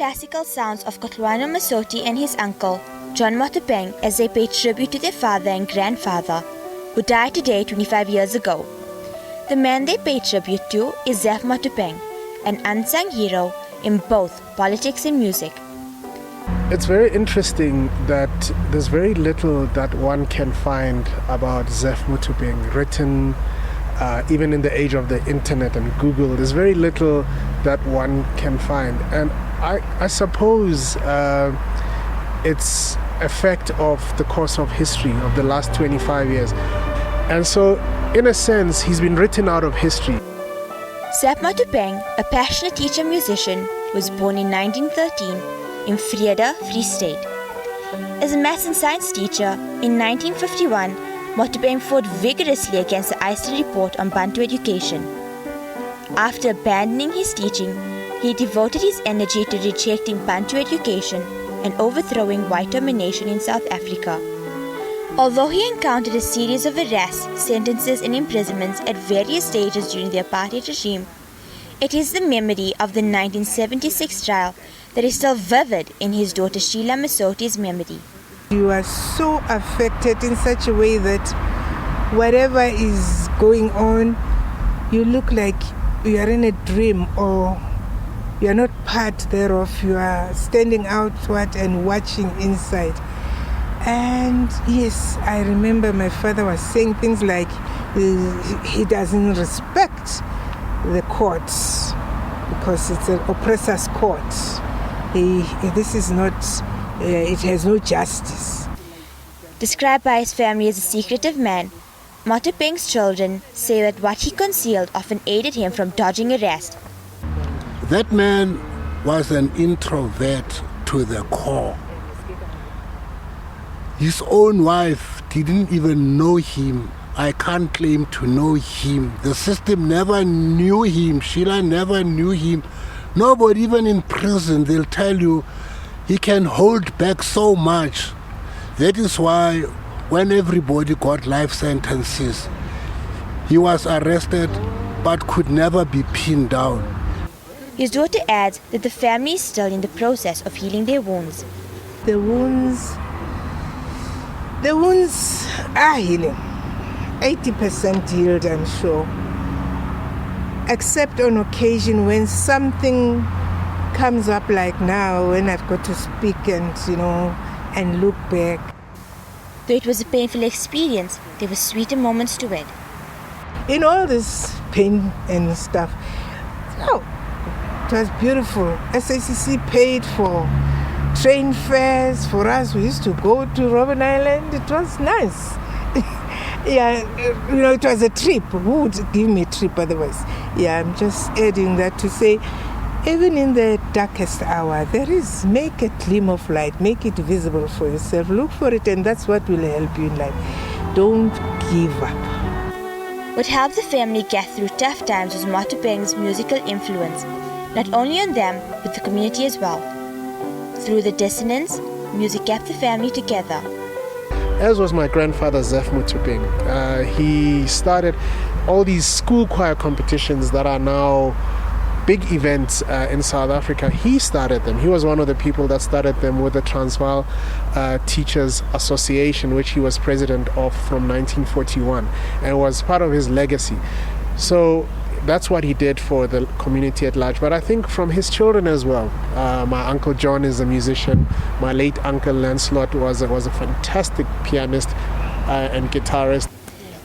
classical sounds of Michael Masote and his uncle, John Motopeng, as they pay tribute to their father and grandfather, who died today 25 years ago. The man they pay tribute to is Zef Motopeng, an unsung hero in both politics and music. It's very interesting that there's very little that one can find about Zef Motopeng written even in the age of the internet and Google. There's very little that one can find, and I suppose it's effect of the course of history of the last 25 years, and so in a sense he's been written out of history. Zef Motopeng, a passionate teacher-musician, was born in 1913 in Vrede, Free State. As a maths and science teacher, in 1951, Motopeng fought vigorously against the Iceland report on Bantu education. After abandoning his teaching, he devoted his energy to rejecting Bantu education and overthrowing white domination in South Africa. Although he encountered a series of arrests, sentences and imprisonments at various stages during the apartheid regime, it is the memory of the 1976 trial that is still vivid in his daughter Sheila Masote's memory. You are so affected in such a way that whatever is going on, you look like you are in a dream, or you are not part thereof. You are standing outward and watching inside. And yes, I remember my father was saying things like he doesn't respect the courts because it's an oppressor's court. This is not, it has no justice. Described by his family as a secretive man, Motopeng's children say that what he concealed often aided him from dodging arrest. That man was an introvert to the core. His own wife didn't even know him. I can't claim to know him. The system never knew him. Sheila never knew him. Nobody, even in prison, they'll tell you he can hold back so much. That is why when everybody got life sentences, he was arrested but could never be pinned down. His daughter adds that the family is still in the process of healing their wounds. The wounds are healing. 80% healed, I'm sure. Except on occasion when something comes up, like now when I've got to speak and look back. Though it was a painful experience, there were sweeter moments to it. In all this pain and stuff, it was beautiful. SABC paid for train fares for us. We used to go to Robben Island. It was nice. Yeah, it was a trip. Who would give me a trip otherwise? Yeah, I'm just adding that to say, even in the darkest hour, make a gleam of light. Make it visible for yourself. Look for it, and that's what will help you in life. Don't give up. What helped the family get through tough times was Motopeng's musical influence, not only on them, but the community as well. Through the decedents, music kept the family together. As was my grandfather Zef Motopeng. He started all these school choir competitions that are now big events in South Africa. He started them. He was one of the people that started them with the Transvaal Teachers Association, which he was president of from 1941, and was part of his legacy. So that's what he did for the community at large. But I think from his children as well. My uncle John is a musician. My late uncle Lancelot was a fantastic pianist and guitarist.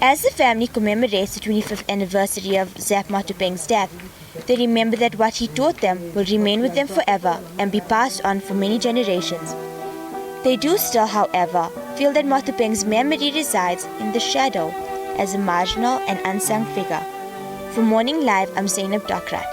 As the family commemorates the 25th anniversary of Zef Motopeng's death, they remember that what he taught them will remain with them forever and be passed on for many generations. They do still, however, feel that Motopeng's memory resides in the shadow as a marginal and unsung figure. For Morning Live, I'm Zainab Dakrat.